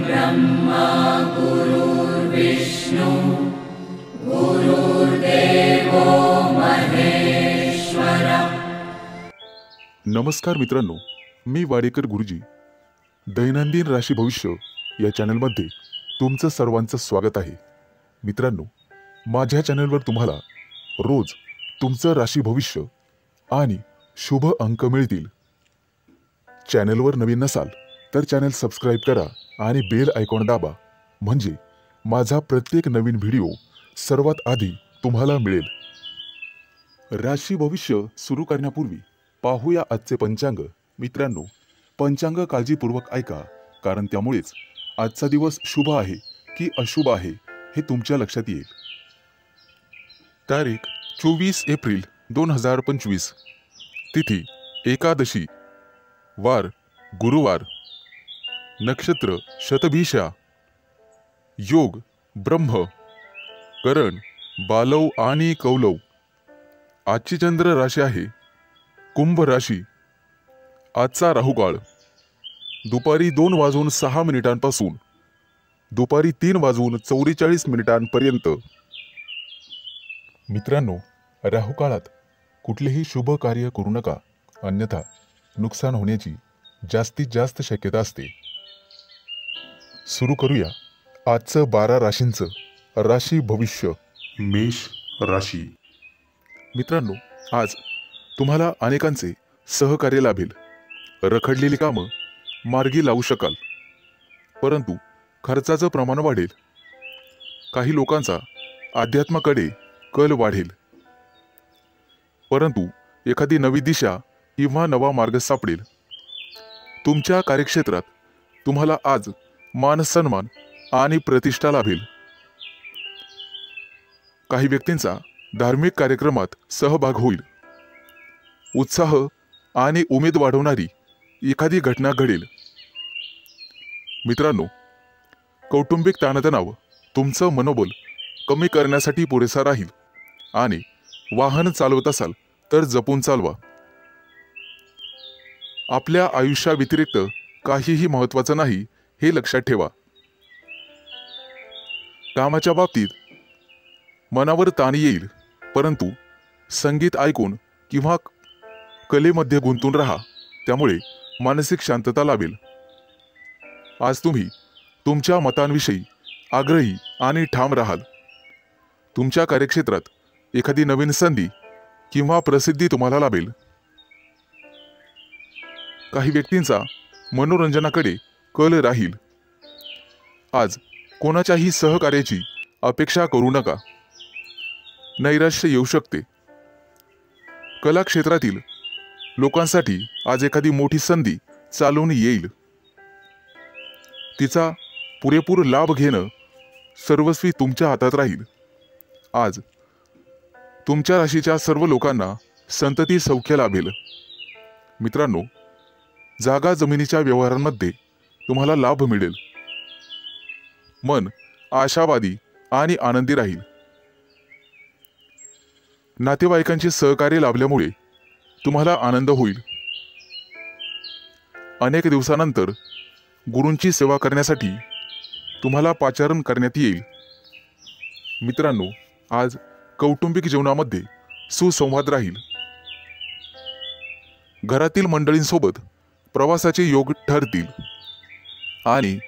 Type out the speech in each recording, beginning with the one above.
ब्रह्मा गुरुर्विष्णु गुरुर्देवो महेश्वर। नमस्कार मित्रांनो, मी वाडेकर गुरुजी दैनंदिन राशी भविष्य या चॅनलमध्ये तुमचं सर्वांचं स्वागत आहे। मित्रांनो, माझ्या चॅनलवर तुम्हाला रोज तुमचं राशी भविष्य आणि शुभ अंक मिळतील। चॅनलवर नवीन नसाल तर चॅनल सबस्क्राइब करा आणि बेल आयकॉन दाबा, म्हणजे माझा प्रत्येक नवीन व्हिडिओ सर्वात आधी तुम्हाला मिळेल। राशी भविष्य सुरू करण्यापूर्वी पाहूया आजचे पंचांग। मित्रांनो, पंचांग काळजीपूर्वक ऐका, कारण त्यामुळेच आजचा दिवस शुभ आहे की अशुभ आहे हे तुमच्या लक्षात येईल। तारीख 24 एप्रिल 2025, तिथी एकादशी, वार गुरुवार, नक्षत्र शतभिषा, योग ब्रह्म, करण बालव आणि कौलव। आजची चंद्र राशी आहे कुंभ राशी। आजचा राहुकाळ दुपारी 2:06 पासून दुपारी 3:44 पर्यंत। मित्रांनो, राहुकाळात कुठलेही शुभ कार्य करू नका, अन्यथा नुकसान होण्याची जास्तीत जास्त शक्यता असते। सुरू करूया आजचं 12 राशींचं राशी भविष्य। मेष राशी। मित्रांनो, आज तुम्हाला अनेकांचे सहकार्य लाभेल। रखडलेली कामं मार्गी लावू शकाल, परंतु खर्चाचं प्रमाण वाढेल। काही लोकांचा अध्यात्माकडे कल वाढेल, परंतु एखादी नवी दिशा किंवा नवा मार्ग सापडेल। तुमच्या कार्यक्षेत्रात तुम्हाला आज मान सन्मान आणि प्रतिष्ठा लाभेल। काही व्यक्तींचा धार्मिक कार्यक्रमात सहभाग होईल। उत्साह आणि उमेद वाढवणारी एखादी घटना घडेल। मित्रांनो, कौटुंबिक ताणतणाव तुमचं मनोबल कमी करण्यासाठी पुरेसा राहील आणि वाहन चालवत असाल तर जपून चालवा। आपल्या आयुष्याव्यतिरिक्त काहीही महत्त्वाचं नाही हे लक्षात ठेवा। कामाच्या बाबतीत मनावर ताण येईल, परंतु संगीत ऐकून किंवा कलेमध्ये गुंतून राहा, त्यामुळे मानसिक शांतता लाभेल। आज तुम्ही तुमच्या मतांविषयी आग्रही आणि ठाम राहाल। तुमच्या कार्यक्षेत्रात एखादी नवीन संधी किंवा प्रसिद्धी तुम्हाला लाभेल। काही व्यक्तींचा मनोरंजनाकडे कल राहील। आज कोणाच्याही सहकार्याची अपेक्षा करू नका, नैराश्य येऊ शकते। कला क्षेत्रातील लोकांसाठी आज एखादी मोठी संधी चालून येईल। तिचा पुरेपूर लाभ घेणं सर्वस्वी तुमच्या हातात राहील। आज तुमच्या राशीच्या सर्व लोकांना संतती सौख्य लाभेल। मित्रांनो, जागा जमिनीच्या व्यवहारांमध्ये तुम्हाला लाभ मिळेल। मन आशावादी आणि आनंदी राहील। नातेवाईकांचे सहकार्य लाभल्यामुळे तुम्हाला आनंद होईल। अनेक दिवसानंतर गुरूंची सेवा करण्यासाठी तुम्हाला पाचारण करण्यात येईल। मित्रांनो, आज कौटुंबिक जीवनामध्ये सुसंवाद राहील। घरातील मंडळींसोबत प्रवासाचे योग ठरतील आणि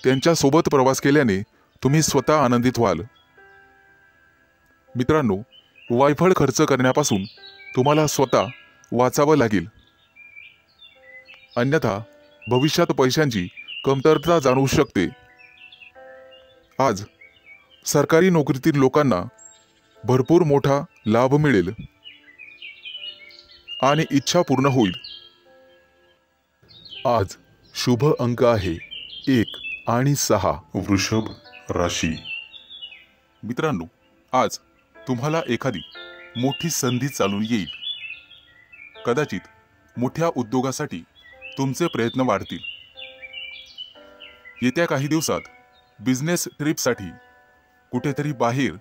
त्यांच्या सोबत प्रवास केल्याने तुम्ही स्वतः आनंदित व्हाल। मित्रांनो, वायफळ खर्च करण्यापासून तुम्हाला स्वतः वाचावं लागेल, अन्यथा भविष्यात पैशांची कमतरता जाणवू शकते। आज सरकारी नोकरीतील लोकांना भरपूर मोठा लाभ मिळेल आणि इच्छा पूर्ण होईल। आज शुभ अंक आहे 1 आणि 6। वृषभ राशी। मित्रांनो, आज तुम्हाला एखादी मोठी संधी चालून येईल। कदाचित मोठ्या उद्योगासाठी तुमचे प्रयत्न वाढतील। येत्या काही दिवसात बिझनेस ट्रिपसाठी कुठेतरी बाहेर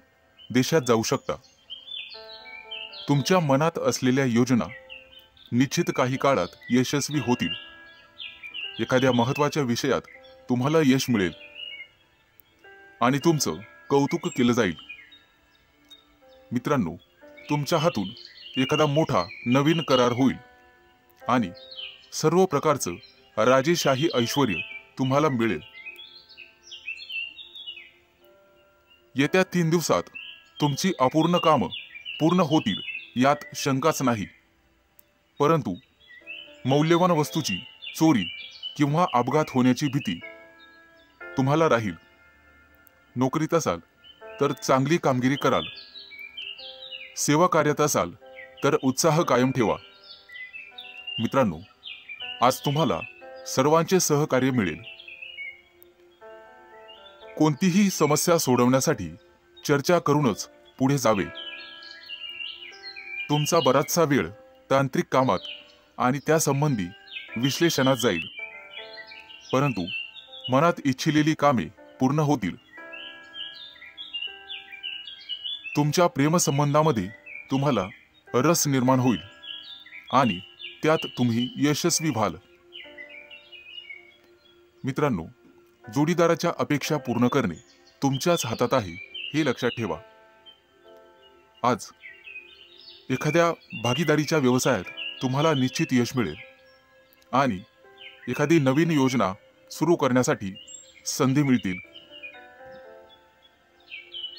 देशात जाऊ शकता। तुमच्या मनात असलेल्या योजना निश्चित काही काळात यशस्वी होतील। एखाद्या महत्त्वाच्या विषयात तुम्हाला यश मिळेल आणि तुमचं कौतुक केलं जाईल। मित्रांनो, तुमच्या हातून एखादा मोठा नवीन करार होईल आणि सर्व प्रकारचं राजेशाही ऐश्वर्य तुम्हाला मिळेल। येत्या 3 दिवसात तुमची अपूर्ण कामं पूर्ण होतील यात शंकाच नाही, परंतु मौल्यवान वस्तूची चोरी किंवा अपघात होण्याची भीती तुम्हाला राहील। नोकरीत असाल तर चांगली कामगिरी कराल, सेवा कार्यात असाल तर उत्साह कायम ठेवा। मित्रांनो, आज तुम्हाला सर्वांचे सहकार्य मिळेल। कोणतीही समस्या सोडवण्यासाठी चर्चा करूनच पुढे जावे। तुमचा बराचसा वेळ तांत्रिक कामात आणि त्यासंबंधी विश्लेषणात जाईल, परंतु मनात इच्छिलेली कामे पूर्ण होतील। तुमच्या प्रेमसंबंधामध्ये तुम्हाला रस निर्माण होईल आणि त्यात तुम्ही यशस्वी व्हाल। मित्रांनो, जोडीदाराच्या अपेक्षा पूर्ण करणे तुमच्याच हातात आहे हे लक्षात ठेवा। आज एखाद्या भागीदारीच्या व्यवसायात तुम्हाला निश्चित यश मिळेल आणि एखादी नवीन योजना सुरू करण्यासाठी संधी मिळतील।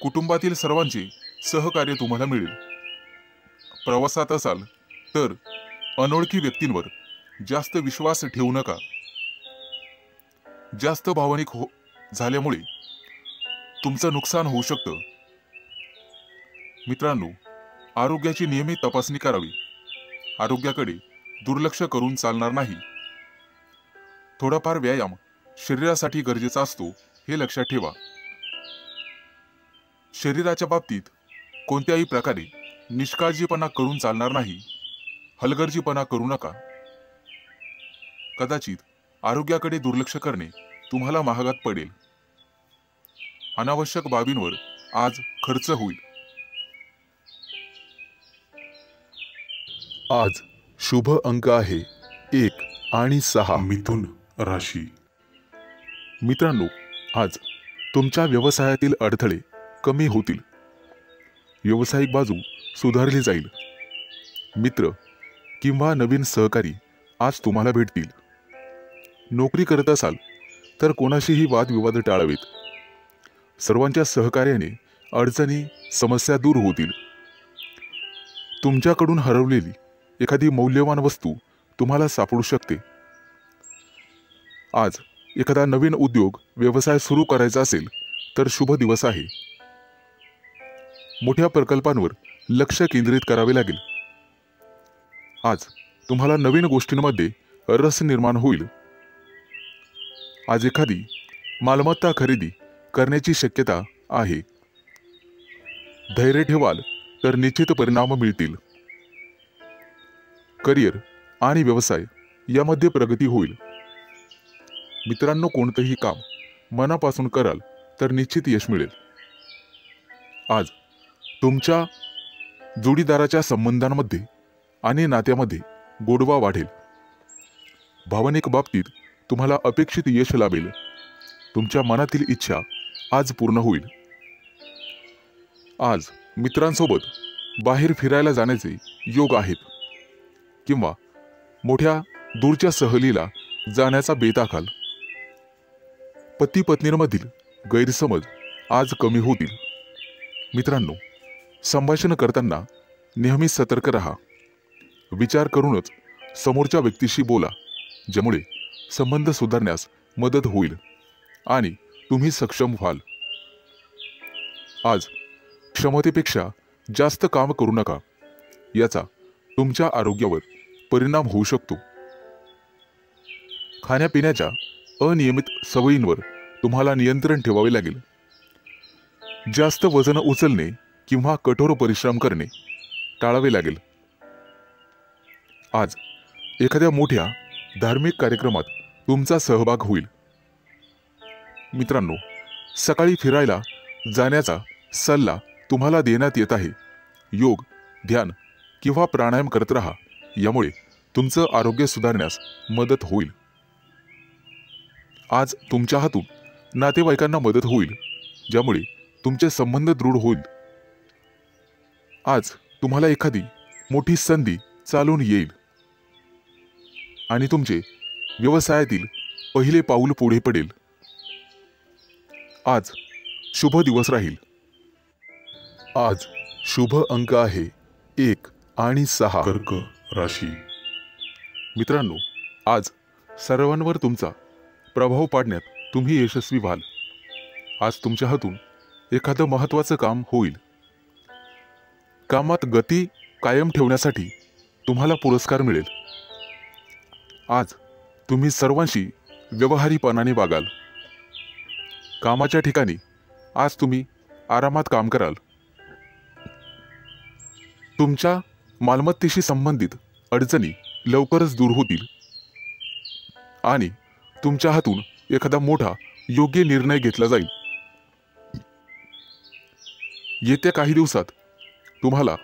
कुटुंबातील सर्वांचे सहकार्य तुम्हाला मिळेल। प्रवासात असाल तर अनोळखी व्यक्तींवर जास्त विश्वास ठेवू नका। जास्त भावनिक झाल्यामुळे तुमचं नुकसान होऊ शकतं। मित्रांनो, आरोग्याची नियमित तपासणी करावी। आरोग्याकडे दुर्लक्ष करून चालणार नाही। थोडाफार व्यायाम शरीरासाठी गरजेचा असतो हे लक्षात ठेवा। शरीराच्या बाबतीत कोणत्याही प्रकारे निष्काळजीपणा करून चालणार नाही, हलगर्जीपणा करू नका। कदाचित आरोग्याकडे दुर्लक्ष करणे तुम्हाला महागात पडेल। अनावश्यक बाबींवर आज खर्च होईल। आज शुभ अंक आहे 1 आणि 6। मिथुन राशी। मित्रांनो, आज तुमच्या व्यवसायातील अडथळे कमी होतील। व्यावसायिक बाजू सुधारली जाईल। मित्र किंवा नवीन सहकारी आज तुम्हाला भेटतील। नोकरी करत असाल तर कोणाशीही वादविवाद टाळावेत। सर्वांच्या सहकार्याने अडचणी समस्या दूर होतील। तुमच्याकडून हरवलेली एखादी मौल्यवान वस्तू तुम्हाला सापडू शकते। आज एखादा नवीन उद्योग व्यवसाय सुरू करायचा असेल तर शुभ दिवस आहे। मोठ्या प्रकल्पांवर लक्ष केंद्रित करावे लागेल। आज तुम्हाला नवीन गोष्टींमध्ये रस निर्माण होईल। आज एखादी मालमत्ता खरेदी करण्याची शक्यता आहे। धैर्य ठेवाल तर निश्चित परिणाम मिळतील। करिअर आणि व्यवसाय यामध्ये प्रगती होईल। मित्रांनो, कोणतेही काम मनापासून कराल तर निश्चित यश मिळेल। आज तुमच्या जोडीदाराच्या संबंधांमध्ये आणि नात्यामध्ये गोडवा वाढेल। भावनिक बाबतीत तुम्हाला अपेक्षित यश लाभेल। तुमच्या मनातील इच्छा आज पूर्ण होईल। आज मित्रांसोबत बाहेर फिरायला जाण्याचे योग आहेत किंवा मोठ्या दूरच्या सहलीला जाण्याचा बेत आखाल। पती पत्नींमधील गैरसमज आज कमी होतील। मित्रांनो, संभाषण करताना नेहमी सतर्क राहा। विचार करूनच समोरच्या व्यक्तीशी बोला, ज्यामुळे संबंध सुधारण्यास मदत होईल आणि तुम्ही सक्षम व्हाल। आज क्षमतेपेक्षा जास्त काम करू नका, याचा तुमच्या आरोग्यावर परिणाम होऊ शकतो। खाण्यापिण्याच्या अनियमित सवयींवर तुम्हाला नियंत्रण ठेवावे लागेल। जास्त वजन उचलणे किंवा कठोर परिश्रम करणे टाळावे लागेल। आज एखाद्या मोठ्या धार्मिक कार्यक्रमात तुमचा सहभाग होईल। मित्रांनो, सकाळी फिरायला जाण्याचा सल्ला तुम्हाला देण्यात येत आहे। योग, ध्यान किंवा प्राणायाम करत राहा, यामुळे तुमचं आरोग्य सुधारण्यास मदत होईल। आज तुमच्या हातून नातेवाईकांना मदत होईल। ज्यामुळे तुमचे संबंध दृढ होईल. आज तुम्हाला एखादी मोठी संधी चालून येईल आणि तुमचे व्यवसायातील पहिले पाऊल पुढे पडेल. आज शुभ दिवस राहील. आज शुभ अंक आहे 1 आणि 6. कर्क राशी. मित्रांनो, आज सर्वांवर तुमचा प्रभाव पाडण्यात तुम्ही यशस्वी व्हाल. आज तुमच्या हातून एखादं महत्त्वाचं काम होईल. कामात गती कायम ठेवण्यासाठी तुम्हाला पुरस्कार मिळेल. आज तुम्ही सर्वांशी व्यवहारीपणाने वागाल. कामाच्या ठिकाणी आज तुम्ही आरामात काम कराल. तुमच्या मालमत्तेशी संबंधित अडचणी लवकरच दूर होतील आणि तुमच्या हातून एखादा मोठा योग्य निर्णय घेतला जाईल. येत्या काही दिवसात तुम्हाला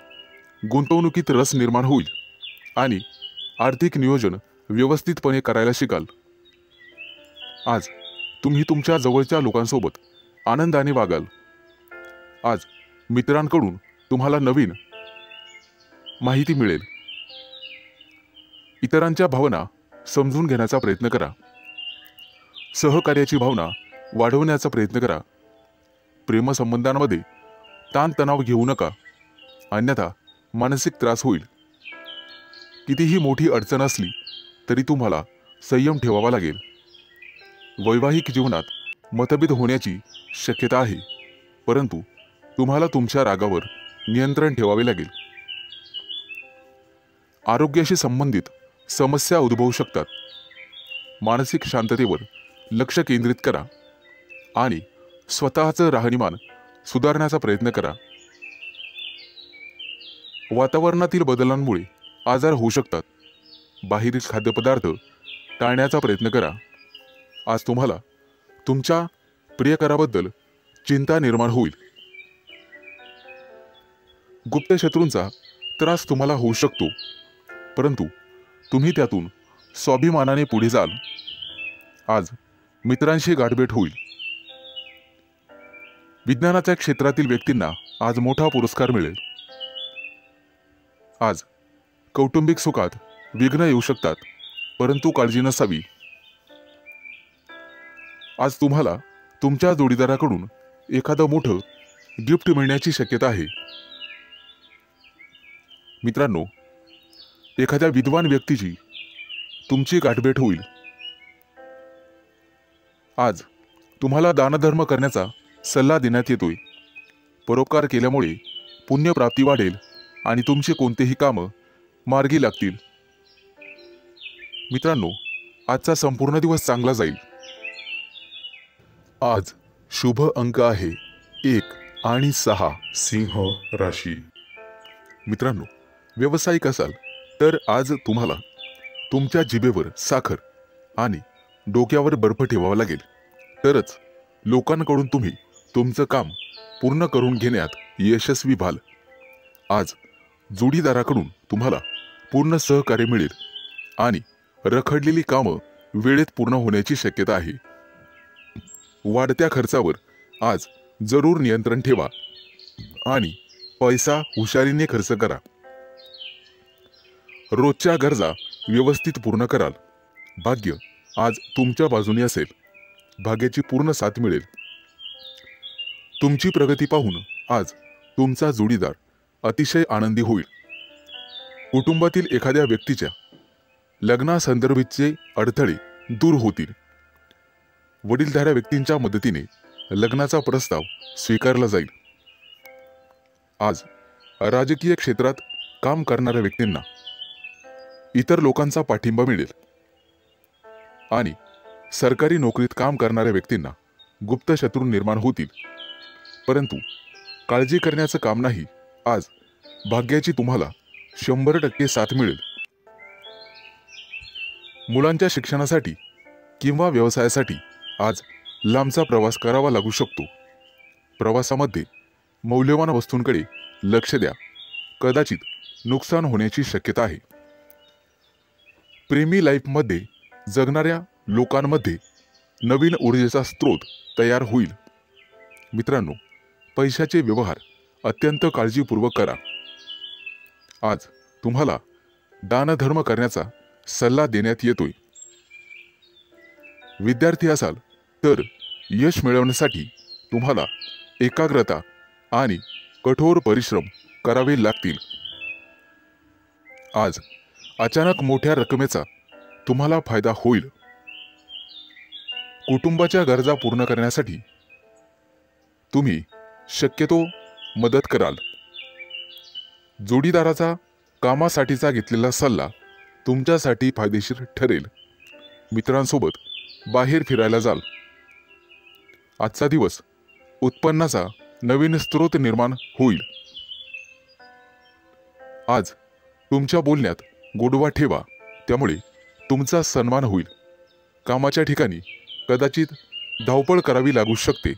गुंतवणुकीत रस निर्माण होईल आणि आर्थिक नियोजन व्यवस्थितपणे करायला शिकाल. आज तुम्ही तुमच्या जवळच्या लोकांसोबत आनंदाने वागाल. आज मित्रांकडून तुम्हाला नवीन माहिती मिळेल. इतरांच्या भावना समजून घेण्याचा प्रयत्न करा. सहकार्याची भावना वाढवण्याचा प्रयत्न करा. प्रेमसंबंधांमध्ये ताणतणाव घेऊ नका, अन्यथा मानसिक त्रास होईल. कितीही मोठी अडचण असली तरी तुम्हाला संयम ठेवावा लागेल. वैवाहिक जीवनात मतभेद होण्याची शक्यता आहे, परंतु तुम्हाला तुमच्या रागावर नियंत्रण ठेवावे लागेल. आरोग्याशी संबंधित समस्या उद्भवू शकतात. मानसिक शांततेवर लक्ष केंद्रित करा आणि स्वतःचं राहणीमान सुधारण्याचा प्रयत्न करा. वातावरणातील बदलांमुळे आजार होऊ शकतात. बाहेरील खाद्यपदार्थ टाळण्याचा प्रयत्न करा. आज तुम्हाला तुमच्या प्रियकराबद्दल चिंता निर्माण होईल. गुप्त शत्रूंचा त्रास तुम्हाला होऊ शकतो, परंतु तुम्ही त्यातून स्वाभिमानाने पुढे जाल. आज मित्रांशी गाठभेट होईल. विज्ञानाच्या क्षेत्रातील व्यक्तींना आज मोठा पुरस्कार मिळेल. आज कौटुंबिक सुखात विघ्न येऊ शकतात, परंतु काळजी नसावी. आज तुम्हाला तुमच्या जोडीदाराकडून एखादं मोठं गिफ्ट मिळण्याची शक्यता आहे. मित्रांनो, एखाद्या विद्वान व्यक्तीची तुमची गाठभेट होईल. आज तुम्हाला दानधर्म करण्याचा सल्ला देण्यात येतोय. परोपकार केल्यामुळे पुण्यप्राप्ती वाढेल आणि तुमची कोणतेही कामं मार्गी लागतील. मित्रांनो, आजचा संपूर्ण दिवस चांगला जाईल. आज शुभ अंक आहे 1 आणि 6. सिंह राशी. मित्रांनो, व्यावसायिक असाल तर आज तुम्हाला तुमच्या जिभेवर साखर आणि डोक्यावर बर्फ ठेवावा लागेल, तरच लोकांकडून तुम्ही तुमचं काम पूर्ण करून घेण्यात यशस्वी व्हाल. आज जोडीदाराकडून तुम्हाला पूर्ण सहकार्य मिळेल आणि रखडलेली कामं वेळेत पूर्ण होण्याची शक्यता आहे. वाढत्या खर्चावर आज जरूर नियंत्रण ठेवा आणि पैसा हुशारीने खर्च करा. रोजच्या गरजा व्यवस्थित पूर्ण कराल. भाग्य आज तुमच्या बाजूने असेल. भाग्याची पूर्ण साथ मिळेल. तुमची प्रगती पाहून आज तुमचा जोडीदार अतिशय आनंदी होईल. कुटुंबातील एखाद्या व्यक्तीच्या लग्नासंदर्भाचे अडथळे दूर होतील. वडीलधाऱ्या व्यक्तींच्या मदतीने लग्नाचा प्रस्ताव स्वीकारला जाईल. आज राजकीय क्षेत्रात काम करणाऱ्या व्यक्तींना इतर लोकांचा पाठिंबा मिळेल आणि सरकारी नोकरीत काम करणाऱ्या व्यक्तींना गुप्त शत्रू निर्माण होतील, परंतु काळजी करण्याचं काम नाही. आज भाग्याची तुम्हाला 100% साथ मिळेल. मुलांच्या शिक्षणासाठी किंवा व्यवसायासाठी आज लांबचा प्रवास करावा लागू शकतो. प्रवासामध्ये मौल्यवान वस्तूंकडे लक्ष द्या. कदाचित नुकसान होण्याची शक्यता आहे. प्रेमी लाईफमध्ये जगणाऱ्या लोकांमध्ये नवीन ऊर्जेचा स्रोत तयार होईल. मित्रांनो, पैशाचे व्यवहार अत्यंत काळजीपूर्वक करा. आज तुम्हाला दानधर्म करण्याचा सल्ला देण्यात येतोय. विद्यार्थी असाल तर यश मिळवण्यासाठी तुम्हाला एकाग्रता आणि कठोर परिश्रम करावे लागतील. आज अचानक मोठ्या रकमेचा तुम्हाला फायदा होईल. कुटुंबाच्या गरजा पूर्ण करण्यासाठी तुम्ही शक्यतो मदत कराल. जोडीदाराचा कामासाठीचा घेतलेला सल्ला तुमच्यासाठी फायदेशीर ठरेल. मित्रांसोबत बाहेर फिरायला जाल. आजचा दिवस उत्पन्नाचा नवीन स्रोत निर्माण होईल. आज तुमच्या बोलण्यात गोडवा ठेवा, त्यामुळे तुमचा सन्मान होईल. कामाच्या ठिकाणी कदाचित धावपळ करावी लागू शकते,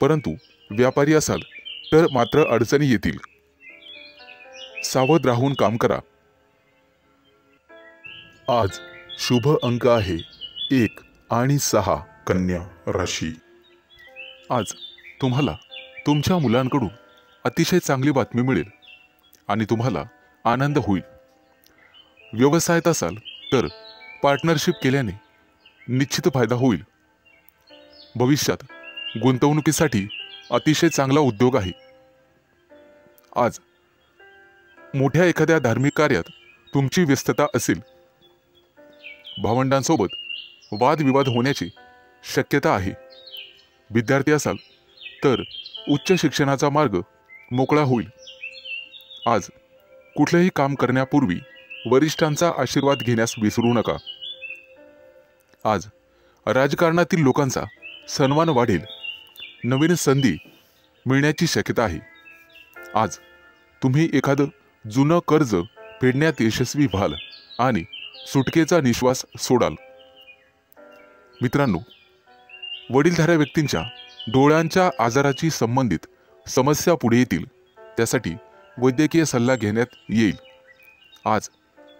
परंतु व्यापारी असाल तर मात्र अडचणी येतील. सावध राहून काम करा. आज शुभ अंक आहे 1 आणि 6. कन्या राशी. आज तुम्हाला तुमच्या मुलांकडून अतिशय चांगली बातमी मिळेल आणि तुम्हाला आनंद होईल. व्यवसायात असाल तर पार्टनरशिप केल्याने निश्चित फायदा होईल. भविष्यात गुंतवणुकीसाठी अतिशय चांगला उद्योग आहे. आज मोठ्या एखाद्या धार्मिक कार्यात तुमची व्यस्तता असेल. भावंडांसोबत वादविवाद होण्याची शक्यता आहे. विद्यार्थी असाल तर उच्च शिक्षणाचा मार्ग मोकळा होईल. आज कुठलेही काम करण्यापूर्वी वरिष्ठांचा आशीर्वाद घेण्यास विसरू नका. आज राजकारणातील लोकांचा सन्मान वाढेल. नवीन संधी मिळण्याची शक्यता आहे. आज तुम्ही एखादं जुनं कर्ज फेडण्यात यशस्वी व्हाल आणि सुटकेचा निश्वास सोडाल. मित्रांनो, वडीलधाऱ्या व्यक्तींच्या डोळ्यांच्या आजाराची संबंधित समस्या पुढे येतील. त्यासाठी वैद्यकीय सल्ला घेण्यात येईल. आज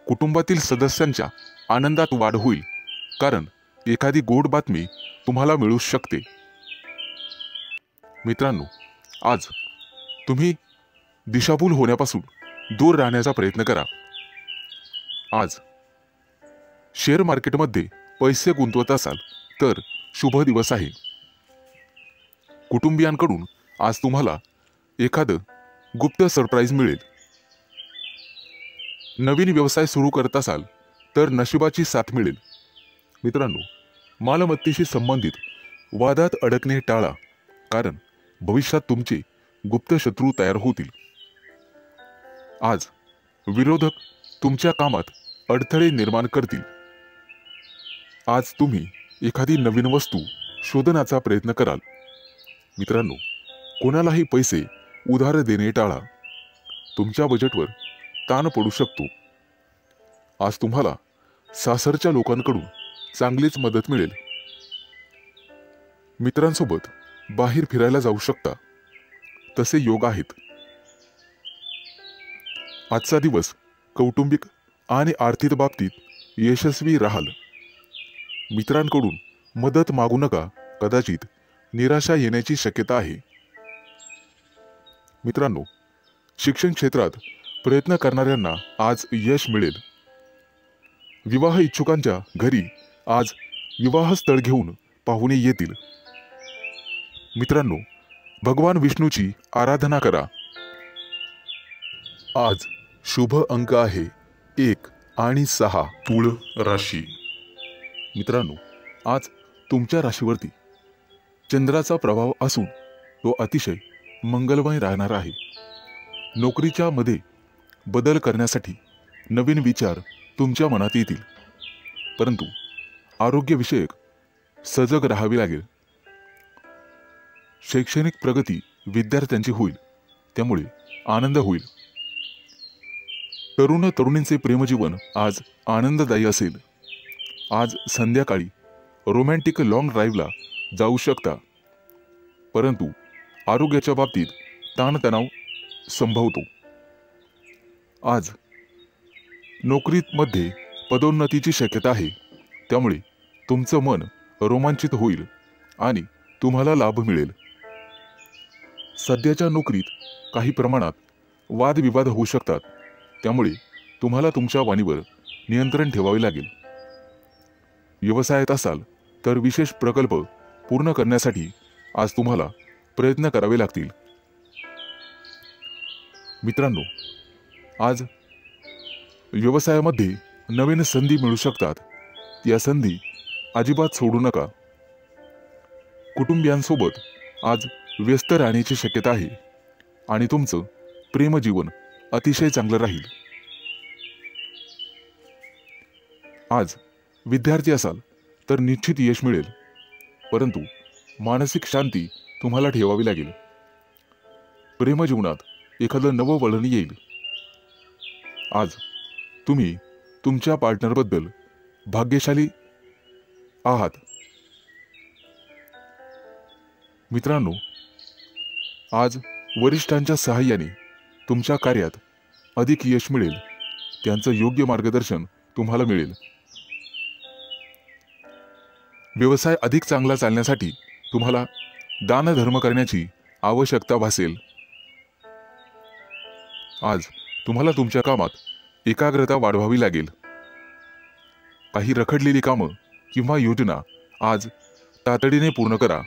कुटुंबातील सदस्यांच्या आनंदात वाढ होईल, कारण एखादी गोड बातमी तुम्हाला मिळू शकते. मित्रांनो, आज तुम्ही दिशाभूल होण्यापासून दूर राहण्याचा प्रयत्न करा. आज शेअर मार्केटमध्ये पैसे गुंतवत असाल तर शुभ दिवस आहे. कुटुंबियांकडून आज तुम्हाला एखादं गुप्त सरप्राईज मिळेल. नवीन व्यवसाय सुरू करत असाल तर नशिबाची साथ मिळेल. मित्रांनो, मालमत्तेशी संबंधित वादात अडकणे टाळा, कारण भविष्यात तुमचे गुप्त शत्रू तयार होतील. आज विरोधक तुमच्या कामात अडथळे निर्माण करतील. आज तुम्ही एखादी नवीन वस्तू शोधण्याचा प्रयत्न कराल. मित्रांनो, कोणालाही पैसे उधार देणे टाळा. तुमच्या बजेटवर ताण पडू शकतो. आज तुम्हाला सासरच्या लोकांकडून चांगलीच मदत मिळेल. मित्रांसोबत बाहेर फिरायला जाऊ शकता, तसे योग आहेत. आजचा दिवस कौटुंबिक आणि आर्थिक बाबतीत यशस्वी राहाल. मित्रांकडून मदत मागू नका, कदाचित निराशा येण्याची शक्यता आहे. मित्रांनो, शिक्षण क्षेत्रात प्रयत्न करणाऱ्यांना आज यश मिळेल. विवाह इच्छुकांच्या घरी आज विवाहस्थळ घेऊन पाहुणे येतील. मित्रांनो, भगवान विष्णूची आराधना करा. आज शुभ अंक आहे 1 आणि 6. तुळ राशी. मित्रांनो, आज तुमच्या राशीवरती चंद्राचा प्रभाव असून तो अतिशय मंगलमय राहणार आहे. नोकरीच्या मध्ये बदल करण्यासाठी नवीन विचार तुमच्या मनात येतील, परंतु आरोग्यविषयक सजग राहावे लागेल. शैक्षणिक प्रगती विद्यार्थ्यांची होईल, त्यामुळे आनंद होईल. तरुण तरुणींचे प्रेमजीवन आज आनंददायी असेल. आज संध्याकाळी रोमॅन्टिक लॉंग ड्राईव्हला जाऊ शकता, परंतु आरोग्याच्या बाबतीत ताणतणाव संभवतो. आज नोकरीमध्ये पदोन्नतीची शक्यता आहे, त्यामुळे तुमचं मन रोमांचित होईल आणि तुम्हाला लाभ मिळेल. सध्याच्या नोकरीत काही प्रमाणात वादविवाद होऊ शकतात, त्यामुळे तुम्हाला तुमच्या वाणीवर नियंत्रण ठेवावे लागेल. व्यवसायात असाल तर विशेष प्रकल्प पूर्ण करण्यासाठी आज तुम्हाला प्रयत्न करावे लागतील. मित्रांनो, आज व्यवसायामध्ये नवीन संधी मिळू शकतात. या संधी अजिबात सोडू नका. कुटुंबियांसोबत आज व्यस्त राहण्याची शक्यता आहे आणि तुमचं प्रेमजीवन अतिशय चांगलं राहील. आज विद्यार्थी असाल तर निश्चित यश मिळेल, परंतु मानसिक शांती तुम्हाला ठेवावी लागेल. प्रेमजीवनात एखादं नवं वळण येईल. आज तुम्ही तुमच्या पार्टनरबद्दल भाग्यशाली आहात. मित्रांनो, आज वरिष्ठांच्या सहाय्याने तुमच्या कार्यात अधिक यश मिळेल. त्यांचं योग्य मार्गदर्शन तुम्हाला मिळेल. व्यवसाय अधिक चांगला चालण्यासाठी तुम्हाला दानधर्म करण्याची आवश्यकता भासेल. आज तुम्हाला तुमच्या कामात एकाग्रता वाढवावी लागेल. काही रखडलेली कामं किंवा योजना आज तातडीने पूर्ण करा.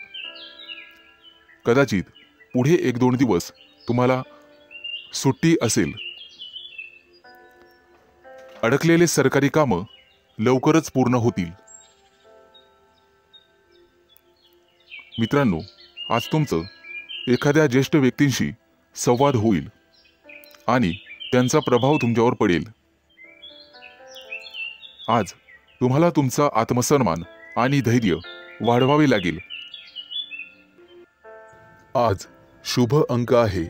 कदाचित पुढे 1-2 दिवस तुम्हाला सुट्टी असेल. अडकलेले सरकारी कामं लवकरच पूर्ण होतील. मित्रांनो, आज तुमचं एखाद्या ज्येष्ठ व्यक्तींशी संवाद होईल आणि त्यांचा प्रभाव तुमच्यावर पडेल. आज तुम्हाला तुमचा आत्मसन्मान आणि धैर्य वाढवावे लागेल. आज शुभ अंक आहे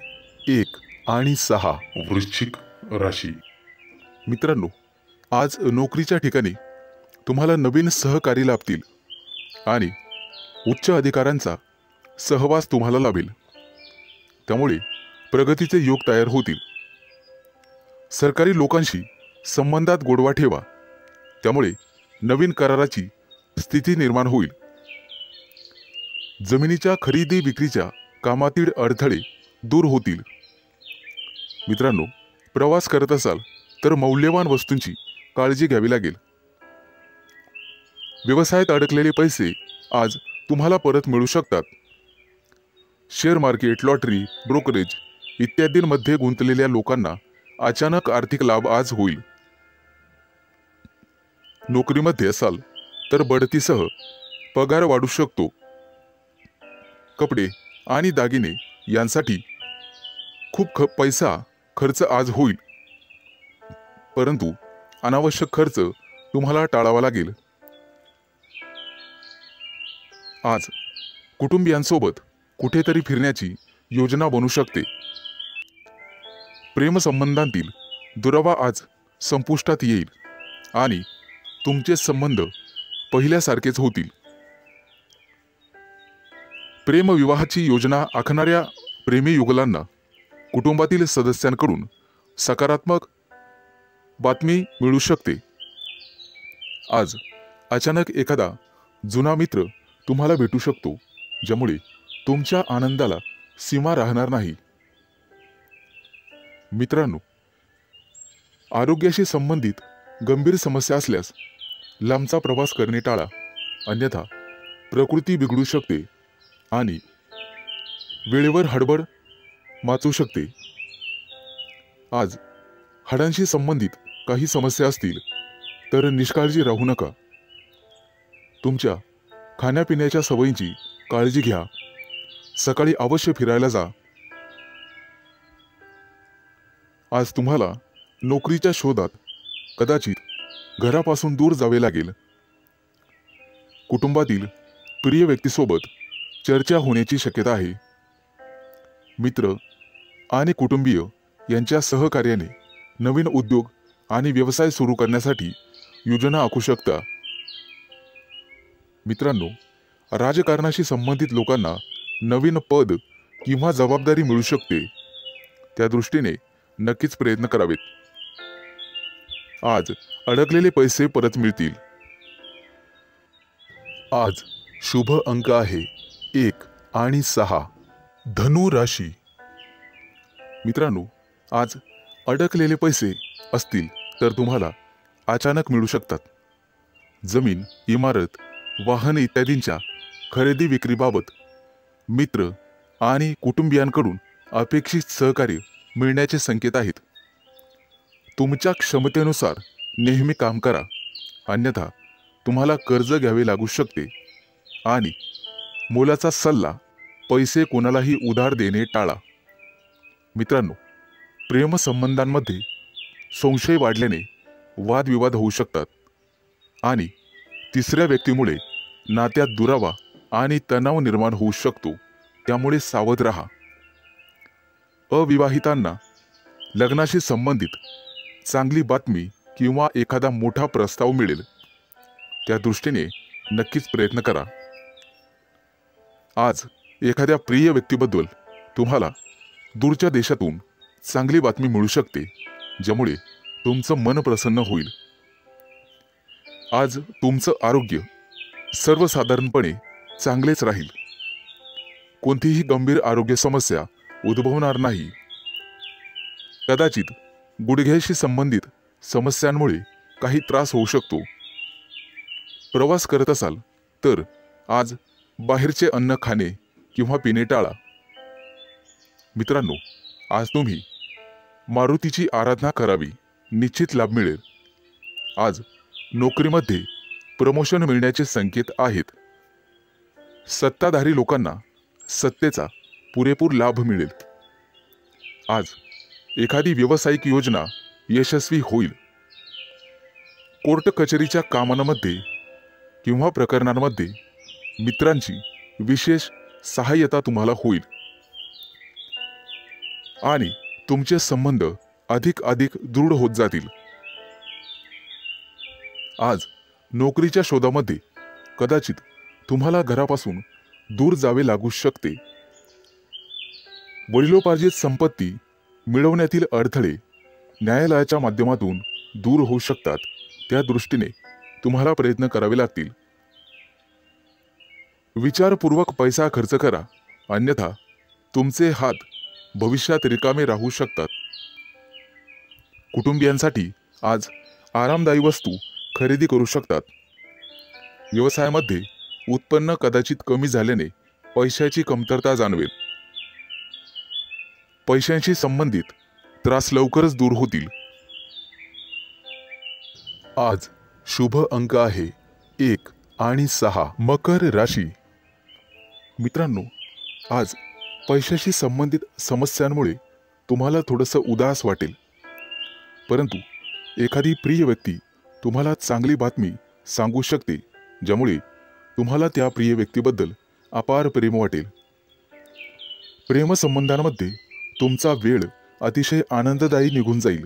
1 आणि 6. वृश्चिक राशी. मित्रांनो, आज नोकरीच्या ठिकाणी तुम्हाला नवीन सहकारी लाभतील आणि उच्च अधिकाऱ्यांचा सहवास तुम्हाला लाभेल. त्यामुळे प्रगतीचे योग तयार होतील. सरकारी लोकांशी संबंधात गोडवा ठेवा. त्यामुळे नवीन कराराची स्थिती निर्माण होईल. जमिनीच्या खरेदी विक्रीच्या कामातील अडथळे दूर होतील. मित्रांनो, प्रवास करत असाल तर मौल्यवान वस्तूंची काळजी घ्यावी लागेल. व्यवसायात अडकलेले पैसे आज तुम्हाला परत मिळू शकतात. शेअर मार्केट, लॉटरी, ब्रोकरेज इत्यादींमध्ये गुंतलेल्या लोकांना अचानक आर्थिक लाभ आज होईल. नोकरीमध्ये असाल तर बढतीसह पगार वाढू शकतो. कपडे आणि दागिने यांसाठी खूप पैसा खर्च आज होईल, परंतु अनावश्यक खर्च तुम्हाला टाळावा लागेल. आज कुटुंबियांसोबत कुठेतरी फिरण्याची योजना बनू शकते. प्रेमसंबंधांतील दुरावा आज संपुष्टात येईल आणि तुमचे संबंध पहिल्यासारखेच होतील. प्रेमविवाहाची योजना आखणाऱ्या प्रेमी युगलांना कुटुंबातील सदस्यांकडून सकारात्मक बातमी मिळू शकते. आज अचानक एखादा जुना मित्र तुम्हाला भेटू शकतो, ज्यामुळे तुमच्या आनंदाला सीमा राहणार नाही. मित्रांनो, आरोग्याशी संबंधित गंभीर समस्या असल्यास लांबचा प्रवास करणे टाळा, अन्यथा प्रकृती बिघडू शकते आणि वेळेवर हडबड माचू शकते. आज हाडांशी संबंधित काही समस्या असतील तर निष्काळजी राहू नका. तुमच्या खाण्यापिण्याच्या सवयींची काळजी घ्या. सकाळी अवश्य फिरायला जा. आज तुम्हाला नोकरीच्या शोधात कदाचित घरापासून दूर जावे लागेल. कुटुंबातील प्रिय व्यक्तीसोबत चर्चा होण्याची शक्यता आहे. मित्र आणि कुटुंबीय यांच्या सहकार्याने नवीन उद्योग आणि व्यवसाय सुरू करण्यासाठी योजना आखू शकता. मित्रांनो, राजकारणाशी संबंधित लोकांना नवीन पद किंवा जबाबदारी मिळू शकते. त्या दृष्टीने नक्कीच प्रयत्न करावेत. आज अडकलेले पैसे परत मिळतील. आज शुभ अंक आहे 1 आणि 6. धनु राशी. मित्रांनो, आज अडकलेले पैसे असतील तर तुम्हाला अचानक मिळू शकतात. जमीन, इमारत, वाहन इत्यादींच्या खरेदी विक्रीबाबत मित्र आणि कुटुंबियांकडून अपेक्षित सहकार्य मिळण्याचे संकेत आहेत. तुमच्या क्षमतेनुसार नेहमी काम करा, अन्यथा तुम्हाला कर्ज घ्यावे लागू शकते. आणि मोलाचा सल्ला, पैसे कोणालाही उधार देणे टाळा. मित्रांनो, प्रेमसंबंधांमध्ये संशय वाढल्याने वादविवाद होऊ शकतात आणि तिसऱ्या व्यक्तीमुळे नात्यात दुरावा आणि तणाव निर्माण होऊ शकतो. त्यामुळे सावध राहा. अविवाहितांना लग्नाशी संबंधित चांगली बातमी किंवा एखादा मोठा प्रस्ताव मिळेल. त्या दृष्टीने नक्कीच प्रयत्न करा. आज एखाद्या प्रिय व्यक्तीबद्दल तुम्हाला दूरच्या देशातून चांगली बातमी मिळू शकते, ज्यामुळे तुमचं मन प्रसन्न होईल. आज तुमचं आरोग्य सर्वसाधारणपणे चांगलेच राहील. कोणतीही गंभीर आरोग्य समस्या उद्भवणार नाही. कदाचित गुडघ्याशी संबंधित समस्यांमुळे काही त्रास होऊ शकतो. प्रवास करत असाल तर आज बाहेरचे अन्न खाणे किंवा पिणे टाळा. मित्रांनो, आज तुम्ही मारुतीची आराधना करावी, निश्चित लाभ मिळेल. आज नोकरीमध्ये प्रमोशन मिळण्याचे संकेत आहेत. सत्ताधारी लोकांना सत्तेचा पुरेपूर लाभ मिळेल. आज एखादी व्यावसायिक योजना यशस्वी होईल. कोर्ट कचेरीच्या कामांमध्ये किंवा प्रकरणांमध्ये मित्रांची विशेष सहाय्यता तुम्हाला होईल आणि तुमचे संबंध अधिक दृढ होत जातील. आज नोकरीच्या शोधामध्ये कदाचित तुम्हाला घरापासून दूर जावे लागू शकते. वडिलोपार्जित संपत्ती मिळवण्यातील अडथळे न्यायालयाच्या माध्यमातून दूर होऊ शकतात. त्या दृष्टीने तुम्हाला प्रयत्न करावे लागतील. विचारपूर्वक पैसा खर्च करा, अन्यथा तुमचे हात भविष्यात रिकामे राहू शकतात. कुटुंबियांसाठी आज आरामदायी वस्तू खरेदी करू शकतात. व्यवसायामध्ये उत्पन्न कदाचित कमी झाल्याने पैशाची कमतरता जाणवेल. पैशांशी संबंधित त्रास लवकरच दूर होतील. आज शुभ अंक आहे 1 आणि 6. मकर राशी. मित्रांनो, आज पैशाशी संबंधित समस्यांमुळे तुम्हाला थोडंसं उदास वाटेल, परंतु एखादी प्रिय व्यक्ती तुम्हाला चांगली बातमी सांगू शकते, ज्यामुळे तुम्हाला त्या प्रिय व्यक्तीबद्दल अपार प्रेम वाटेल. प्रेमसंबंधांमध्ये तुमचा वेळ अतिशय आनंददायी निघून जाईल.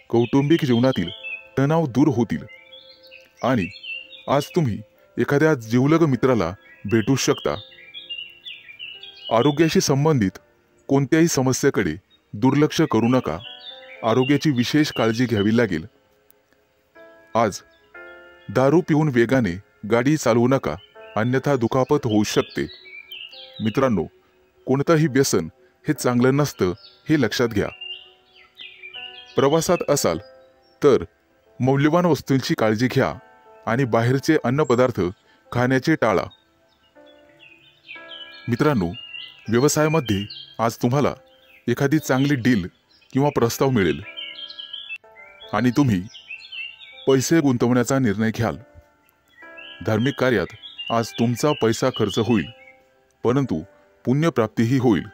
कौटुंबिक जीवनातील तणाव दूर होतील आणि आज तुम्ही एखाद्या जिवलग मित्राला भेटू शकता. आरोग्याशी संबंधित कोणत्याही समस्येकडे दुर्लक्ष करू नका. आरोग्याची विशेष काळजी घ्यावी लागेल. आज दारू पिऊन वेगाने गाडी चालवू नका, अन्यथा दुखापत होऊ शकते. मित्रांनो, कोणतंही व्यसन हे चांगलं नसतं, हे लक्षात घ्या. प्रवासात असाल तर मौल्यवान वस्तूंची काळजी घ्या आणि बाहेरचे अन्नपदार्थ खाण्याचे टाळा. मित्रांनो, व्यवसायामध्ये आज तुम्हाला एखादी चांगली डील किंवा प्रस्ताव मिळेल आणि तुम्ही पैसे गुंतवण्याचा निर्णय घ्याल. धार्मिक कार्यात आज तुमचा पैसा खर्च होईल, परंतु पुण्यप्राप्तीही होईल.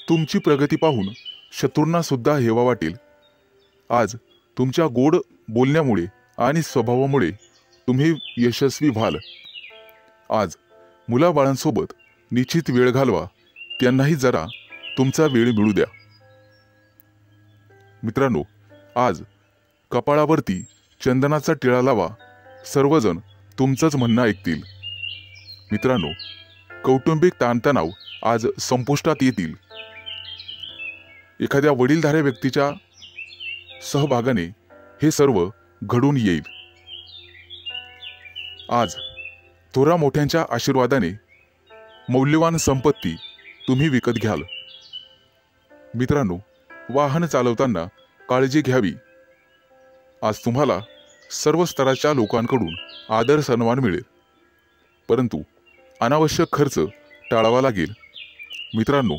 तुमची प्रगती पाहून शत्रूंना सुद्धा हेवा वाटेल. आज तुमच्या गोड बोलण्यामुळे आणि स्वभावामुळे तुम्ही यशस्वी व्हाल. आज मुलाबाळांसोबत निश्चित वेळ घालवा, त्यांनाही जरा तुमचा वेळ मिळू द्या. मित्रांनो, आज कपाळावरती चंदनाचा टिळा लावा, सर्वजण तुमचंच म्हणणं ऐकतील. मित्रांनो, कौटुंबिक ताणतणाव आज संपुष्टात येतील. एखाद्या वडीलधाऱ्या व्यक्तीच्या सहभागाने हे सर्व घडून येईल. आज थोरा मोठ्यांच्या आशीर्वादाने मौल्यवान संपत्ती तुम्ही विकत घ्याल. मित्रांनो, वाहन चालवताना काळजी घ्यावी. आज तुम्हाला सर्व स्तराच्या लोकांकडून आदर सन्मान मिळेल, परंतु अनावश्यक खर्च टाळावा लागेल. मित्रांनो,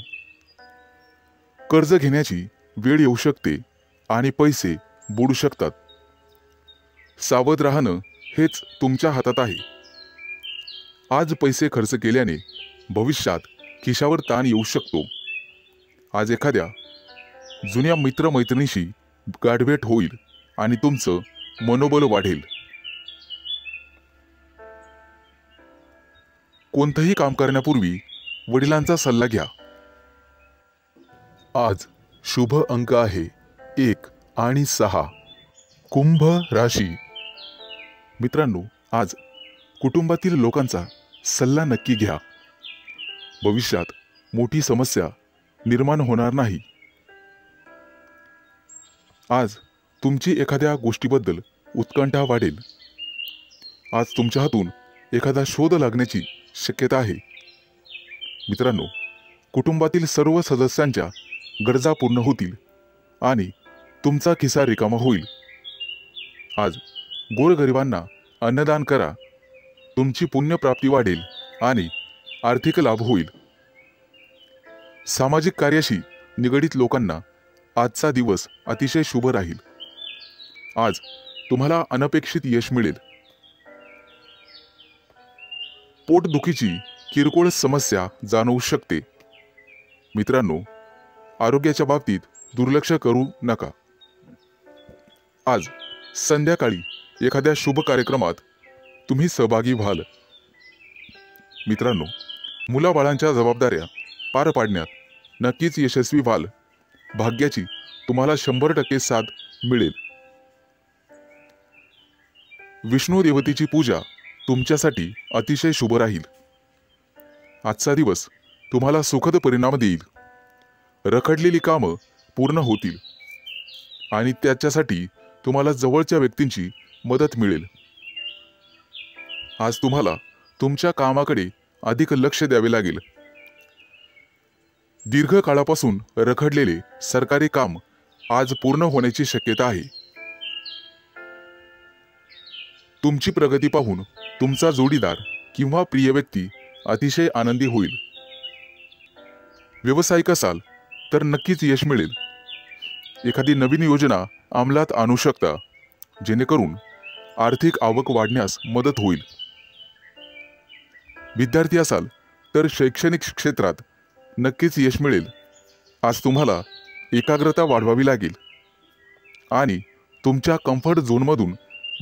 कर्ज घेण्याची वेळ येऊ शकते आणि पैसे बुडू शकतात. सावध राहणं हेच तुमच्या हातात आहे. आज पैसे खर्च केल्याने भविष्यात खिशावर ताण येऊ शकतो. आज एखाद्या जुन्या मित्रमैत्रिणीशी गाठभेट होईल आणि तुमचं मनोबल वाढेल. कोणतंही काम करण्यापूर्वी वडिलांचा सल्ला घ्या. आज शुभ अंक आहे 1 आणि 6. कुंभ राशी. मित्रांनो, आज कुटुंबातील लोकांचा सल्ला नक्की घ्या. भविष्यात मोठी समस्या निर्माण होणार नाही. आज तुमची एखाद्या गोष्टीबद्दल उत्कंठा वाढेल. आज तुमच्या हातून एखादा शोध लागण्याची शक्यता आहे. मित्रांनो, कुटुंबातील सर्व सदस्यांच्या गरजा पूर्ण होतील आणि तुमचा खिसा रिकामा होईल. आज गोरगरिबांना अन्नदान करा. तुमची पुण्यप्राप्ती वाढेल आणि आर्थिक लाभ होईल. सामाजिक कार्याशी निगडित लोकांना आजचा दिवस अतिशय शुभ राहील. आज तुम्हाला अनपेक्षित यश मिळेल. पोटदुखीची किरकोळ समस्या जाणवू शकते. मित्रांनो, आरोग्याच्या बाबतीत दुर्लक्ष करू नका. आज संध्याकाळी एखाद्या शुभ कार्यक्रमात तुम्ही सहभागी व्हाल. मित्रांनो, मुलाबाळांच्या जबाबदाऱ्या पार पाडण्यात नक्कीच यशस्वी व्हाल. भाग्याची तुम्हाला 100% साथ मिळेल. विष्णू देवतेची पूजा तुमच्यासाठी अतिशय शुभ राहील. आजचा दिवस तुम्हाला सुखद परिणाम देईल. रखडलेली कामं पूर्ण होतील आणि त्याच्यासाठी तुम्हाला जवळच्या व्यक्तींची मदत मिळेल. आज तुम्हाला तुमच्या कामाकडे अधिक लक्ष द्यावे लागेल. दीर्घकाळापासून रखडलेले सरकारी काम आज पूर्ण होण्याची शक्यता आहे. तुमची प्रगती पाहून तुमचा जोडीदार किंवा प्रिय व्यक्ती अतिशय आनंदी होईल. व्यावसायिक असाल तर नक्कीच यश मिळेल. एखादी नवीन योजना अंमलात आणू शकता, जेणेकरून आर्थिक आवक वाढण्यास मदत होईल. विद्यार्थी असाल तर शैक्षणिक क्षेत्रात नक्कीच यश मिळेल. आज तुम्हाला एकाग्रता वाढवावी लागेल आणि तुमच्या कम्फर्ट झोनमधून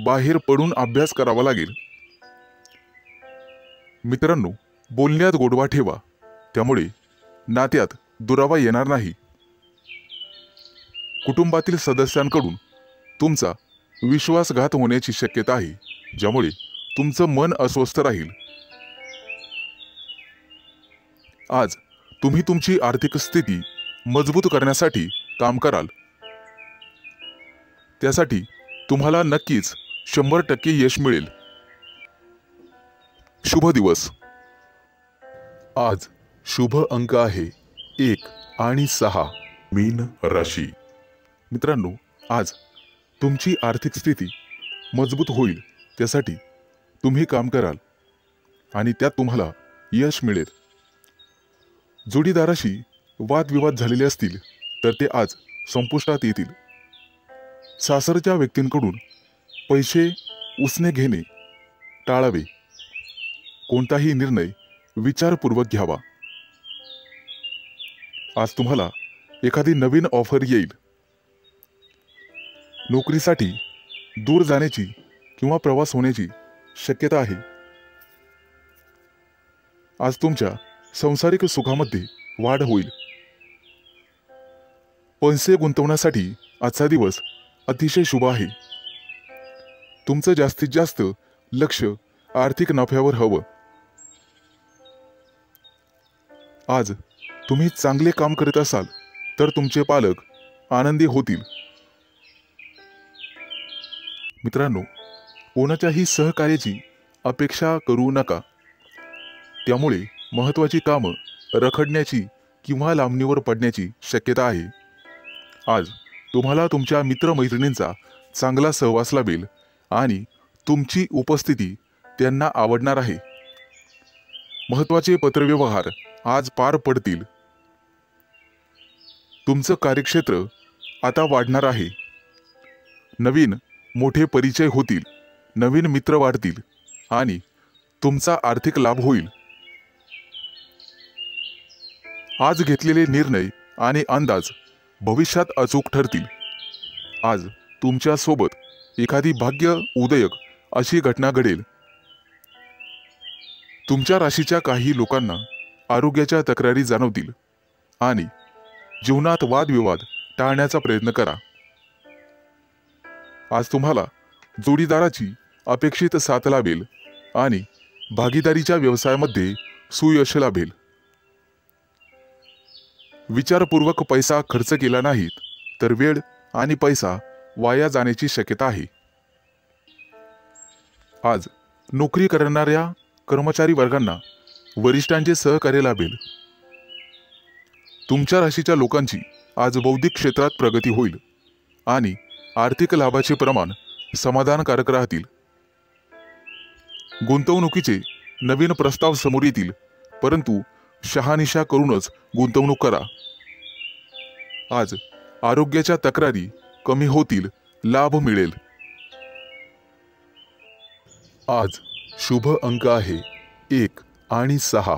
बाहेर पडून अभ्यास करावा लागेल. मित्रांनो, बोलण्यात गोडवा ठेवा, त्यामुळे नात्यात दुरावा येणार नाही. कुटुंबातील सदस्यांकडून तुमचा विश्वासघात होण्याची शक्यता आहे, ज्यामुळे तुमचं मन अस्वस्थ राहील. आज तुम्ही तुमची आर्थिक स्थिती मजबूत करण्यासाठी काम कराल. त्यासाठी तुम्हाला नक्कीच 100% यश मिळेल. शुभ दिवस. आज शुभ अंक आहे 1 आणि 6. मीन राशी. मित्रांनो, आज तुमची आर्थिक स्थिती मजबूत होईल. त्यासाठी तुम्ही काम कराल आणि त्यात तुम्हाला यश मिळेल. जोडीदाराशी वादविवाद झालेले असतील तर ते आज संपुष्टात येतील. सासरच्या व्यक्तींकडून पैसे उसने घेणे टाळावे. कोणताही निर्णय विचारपूर्वक घ्यावा. आज तुम्हाला एखादी नवीन ऑफर येईल. नोकरीसाठी दूर जाण्याची किंवा प्रवास होण्याची शक्यता आहे. आज तुमच्या सांसारिक सुखामध्ये वाढ होईल. पैसे गुंतवण्यासाठी आजचा दिवस अतिशय शुभ आहे. तुमचं जास्तीत जास्त लक्ष आर्थिक नफ्यावर हवं. आज तुम्ही चांगले काम करत असाल तर तुमचे पालक आनंदी होतील. मित्रांनो, कोणाच्याही सहकार्याची अपेक्षा करू नका. त्यामुळे महत्त्वाची कामं रखडण्याची किंवा लांबणीवर पडण्याची शक्यता आहे. आज तुम्हाला तुमच्या मित्रमैत्रिणींचा चांगला सहवास लाभेल आणि तुमची उपस्थिती त्यांना आवडणार आहे. महत्त्वाचे पत्रव्यवहार आज पार पडतील. तुमचं कार्यक्षेत्र आता वाढणार आहे. नवीन मोठे परिचय होतील, नवीन मित्र वाढतील आणि तुमचा आर्थिक लाभ होईल. आज घेतलेले निर्णय आणि अंदाज भविष्यात अचूक ठरतील. आज तुमच्या सोबत एखादी भाग्य उदयक अशी घटना घडेल. तुमच्या राशीच्या काही लोकांना आरोग्याच्या तक्रारी जाणवतील आणि जीवनात वादविवाद टाळण्याचा प्रयत्न करा. आज तुम्हाला जोडीदाराची अपेक्षित साथ लाभेल आणि भागीदारीच्या व्यवसायामध्ये सुयश लाभेल. विचारपूर्वक पैसा खर्च केला नाहीत तर वेळ आणि पैसा वाया जाण्याची शक्यता आहे. आज नोकरी करणाऱ्या कर्मचारी वर्गांना वरिष्ठांचे सहकार्य लाभेल. तुमच्या राशीच्या लोकांची आज बौद्धिक क्षेत्रात प्रगती होईल आणि आर्थिक लाभाचे प्रमाण समाधानकारक राहतील. गुंतवणुकीचे नवीन प्रस्ताव समोर येतील, परंतु शहानिशा करूनच गुंतवणूक करा. आज आरोग्याच्या तक्रारी कमी होतील, लाभ मिळेल. आज शुभ अंक आहे 1 आणि 6.